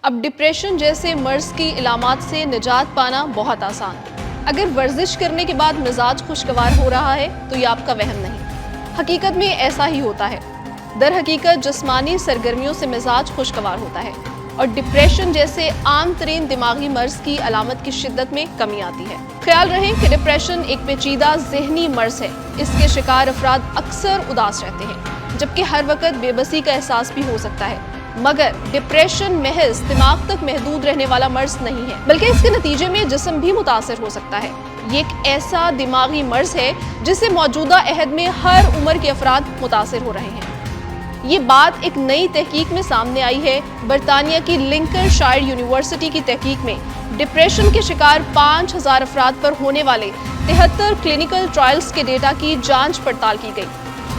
اب ڈپریشن جیسے مرض کی علامات سے نجات پانا بہت آسان۔ اگر ورزش کرنے کے بعد مزاج خوشگوار ہو رہا ہے تو یہ آپ کا وہم نہیں، حقیقت میں ایسا ہی ہوتا ہے۔ در حقیقت جسمانی سرگرمیوں سے مزاج خوشگوار ہوتا ہے اور ڈپریشن جیسے عام ترین دماغی مرض کی علامت کی شدت میں کمی آتی ہے۔ خیال رہے کہ ڈپریشن ایک پیچیدہ ذہنی مرض ہے۔ اس کے شکار افراد اکثر اداس رہتے ہیں، جبکہ ہر وقت بے بسی کا احساس بھی ہو سکتا ہے۔ مگر ڈپریشن محض دماغ تک محدود رہنے والا مرض نہیں ہے، بلکہ اس کے نتیجے میں جسم بھی متاثر ہو سکتا ہے۔ یہ ایک ایسا دماغی مرض ہے جس سے موجودہ عہد میں ہر عمر کے افراد متاثر ہو رہے ہیں۔ یہ بات ایک نئی تحقیق میں سامنے آئی ہے۔ برطانیہ کی لنکن شائر یونیورسٹی کی تحقیق میں ڈپریشن کے شکار 5000 افراد پر ہونے والے 73 کلینکل ٹرائلز کے ڈیٹا کی جانچ پڑتال کی گئی۔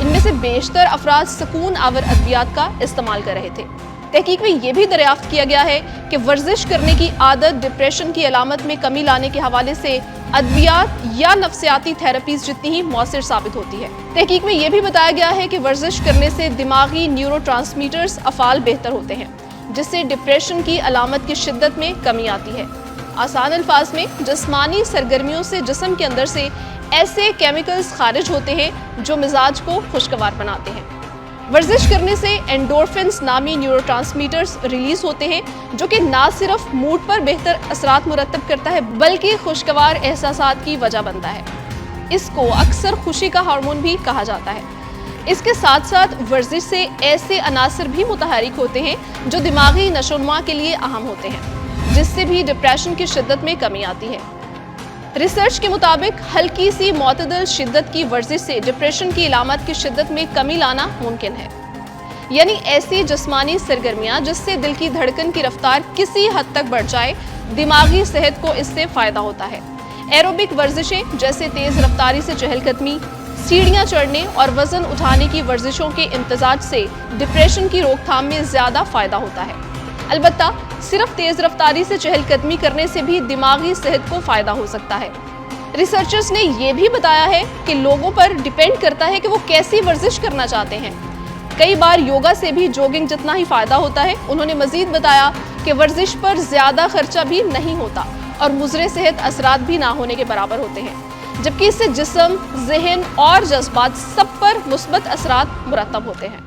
ان میں سے بیشتر افراد سکون آور ادویات کا استعمال کر رہے تھے۔ تحقیق میں یہ بھی دریافت کیا گیا ہے کہ ورزش کرنے کی عادت ڈپریشن کی علامت میں کمی لانے کے حوالے سے ادویات یا نفسیاتی تھراپیز جتنی ہی مؤثر ثابت ہوتی ہے۔ تحقیق میں یہ بھی بتایا گیا ہے کہ ورزش کرنے سے دماغی نیورو ٹرانسمیٹرز افعال بہتر ہوتے ہیں، جس سے ڈپریشن کی علامت کی شدت میں کمی آتی ہے۔ آسان الفاظ میں جسمانی سرگرمیوں سے جسم کے اندر سے ایسے کیمیکلز خارج ہوتے ہیں جو مزاج کو خوشگوار بناتے ہیں۔ ورزش کرنے سے اینڈورفنز نامی نیورو ٹرانسمیٹرز ریلیز ہوتے ہیں، جو کہ نہ صرف موڈ پر بہتر اثرات مرتب کرتا ہے بلکہ خوشگوار احساسات کی وجہ بنتا ہے۔ اس کو اکثر خوشی کا ہارمون بھی کہا جاتا ہے۔ اس کے ساتھ ساتھ ورزش سے ایسے عناصر بھی متحرک ہوتے ہیں جو دماغی نشو و نما کے لیے اہم ہوتے ہیں، جس سے بھی ڈپریشن کی شدت میں کمی آتی ہے۔ ریسرچ کے مطابق ہلکی سی معتدل شدت کی ورزش سے ڈپریشن کی علامات کی شدت میں کمی لانا ممکن ہے، یعنی ایسی جسمانی سرگرمیاں جس سے دل کی دھڑکن کی رفتار کسی حد تک بڑھ جائے، دماغی صحت کو اس سے فائدہ ہوتا ہے۔ ایروبک ورزشیں جیسے تیز رفتاری سے چہل قدمی، سیڑھیاں چڑھنے اور وزن اٹھانے کی ورزشوں کے امتزاج سے ڈپریشن کی روک تھام میں زیادہ فائدہ ہوتا ہے۔ البتہ صرف تیز رفتاری سے چہل قدمی کرنے سے بھی دماغی صحت کو فائدہ ہو سکتا ہے۔ ریسرچرز نے یہ بھی بتایا ہے کہ لوگوں پر ڈیپینڈ کرتا ہے کہ وہ کیسی ورزش کرنا چاہتے ہیں۔ کئی بار یوگا سے بھی جوگنگ جتنا ہی فائدہ ہوتا ہے۔ انہوں نے مزید بتایا کہ ورزش پر زیادہ خرچہ بھی نہیں ہوتا اور مضر صحت اثرات بھی نہ ہونے کے برابر ہوتے ہیں، جبکہ اس سے جسم، ذہن اور جذبات سب پر مثبت اثرات مرتب ہوتے ہیں۔